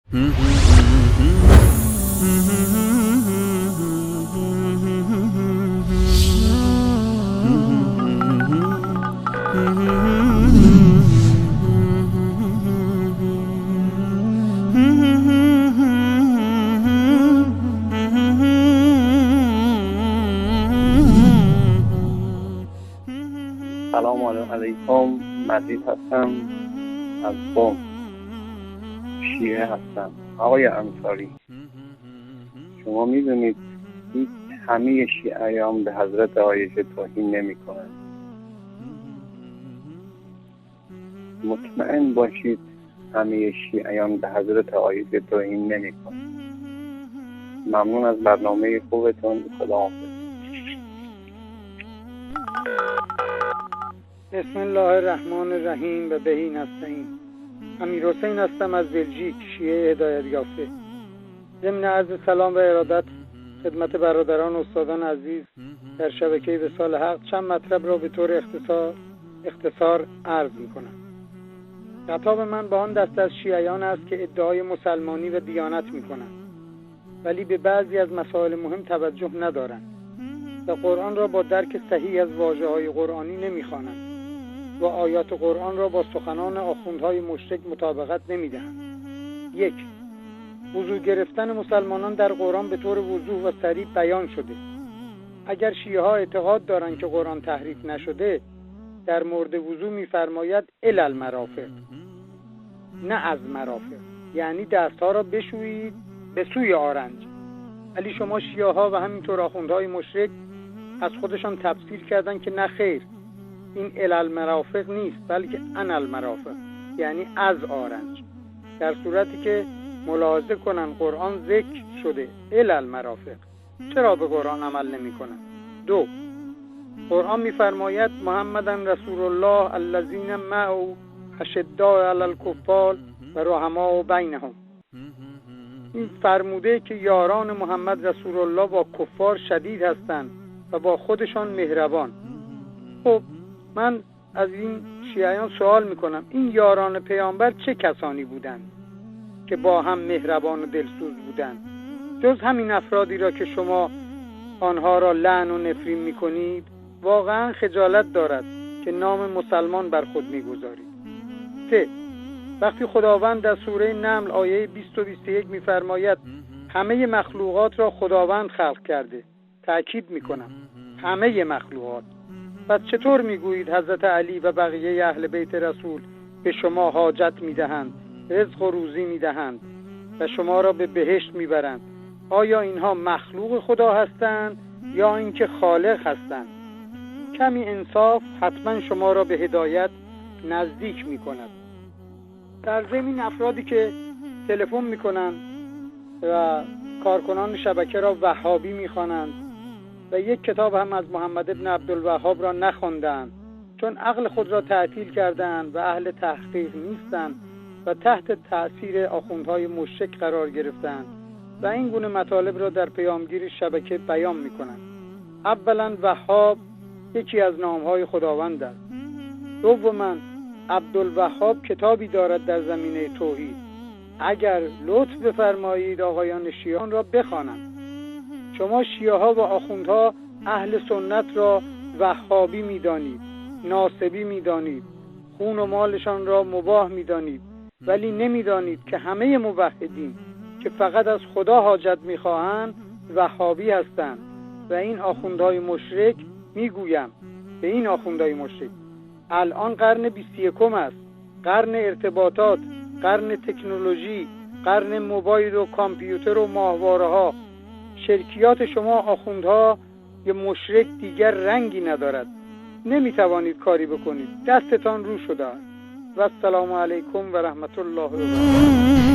سلام علیکم. مجید هستم از قم، شیعه هستم. آقای انصاری، شما میدونید همه شیعیان به حضرت عایشه توهین نمی کنند. مطمئن باشید همه شیعیان به حضرت عایشه توهین نمی کنند. ممنون از برنامه خوبتون. خداحافظ. بسم الله الرحمن الرحیم و بهی نستعین. امیرحسین هستم از بلژیک، شیعه هدایت یافته. ضمن عرض سلام و ارادت خدمت برادران و استادان عزیز در شبکه وصال حق چند مطلب را به طور اختصار عرض می‌کنم. خطاب من با آن دست از شیعیان است که ادعای مسلمانی و دیانت می‌کنند ولی به بعضی از مسائل مهم توجه ندارند و قرآن را با درک صحیح از واژه‌های قرآنی نمی‌خوانند و آیات قرآن را با سخنان آخوندهای مشرک مطابقت نمی‌دهند. 1. وضو گرفتن مسلمانان در قرآن به طور وضوح و صریح بیان شده. اگر شیعه ها اعتقاد دارند که قرآن تحریف نشده، در مورد وضو می‌فرماید الی المرافق، نه از مرافق، یعنی دستها را بشویید به سوی آرنج. ولی شما شیعه ها و همینطور آخوندهای مشرک از خودشان تفسیر کردن که نه خیر، این الی المرافق نیست بلکه انا المرافق، یعنی از آرنج، در صورتی که ملاحظه کنن قرآن ذکر شده الی المرافق. چرا به قرآن عمل نمی کنن؟ 2. قرآن می‌فرماید محمدًا رسول الله الذین معه اشداء علی الکفار و رحماء بینهم. این فرموده که یاران محمد رسول الله با کفار شدید هستند و با خودشان مهربان. خب من از این شیعیان سوال میکنم، این یاران پیامبر چه کسانی بودند که با هم مهربان و دلسوز بودند؟ جز همین افرادی را که شما آنها را لعن و نفرین میکنید. واقعا خجالت دارد که نام مسلمان بر خود میگذارید. 3. وقتی خداوند در سوره نمل آیه 20 و 21 میفرماید همه مخلوقات را خداوند خلق کرده، تأکید میکنم همه مخلوقات، پس چطور میگویید حضرت علی و بقیه اهل بیت رسول به شما حاجت میدهند، رزق و روزی میدهند و شما را به بهشت میبرند؟ آیا اینها مخلوق خدا هستند یا اینکه خالق هستند؟ کمی انصاف حتما شما را به هدایت نزدیک میکند. در ضمن افرادی که تلفن میکنند و کارکنان شبکه را وهابی میخوانند و یک کتاب هم از محمد ابن عبدالوهاب را نخواندند، چون عقل خود را تعطیل کردند و اهل تحقیق نیستند و تحت تأثیر آخوندهای مشرک قرار گرفتند و این گونه مطالب را در پیامگیر شبکه بیان میکنند. اولا وهاب یکی از نامهای خداوند است. دوما عبدالوهاب کتابی دارد در زمینه توحید. اگر لطف بفرمایید آقایان شیعه را بخوانند. شما شیعه ها و آخوندها اهل سنت را وهابی میدانید، ناصبی میدانید، خون و مالشان را مباح میدانید، ولی نمیدانید که همه موحدین که فقط از خدا حاجت میخواهند وهابی هستند. و این آخوندهای مشرک، میگویم به این آخوندهای مشرک، الان قرن 21 است، قرن ارتباطات، قرن تکنولوژی، قرن موبایل و کامپیوتر و ماهواره ها. شرکیات شما آخوندها یه مشرک دیگر رنگی ندارد، نمیتوانید کاری بکنید، دستتان رو شده است. و السلام علیکم و رحمت الله و برکاته.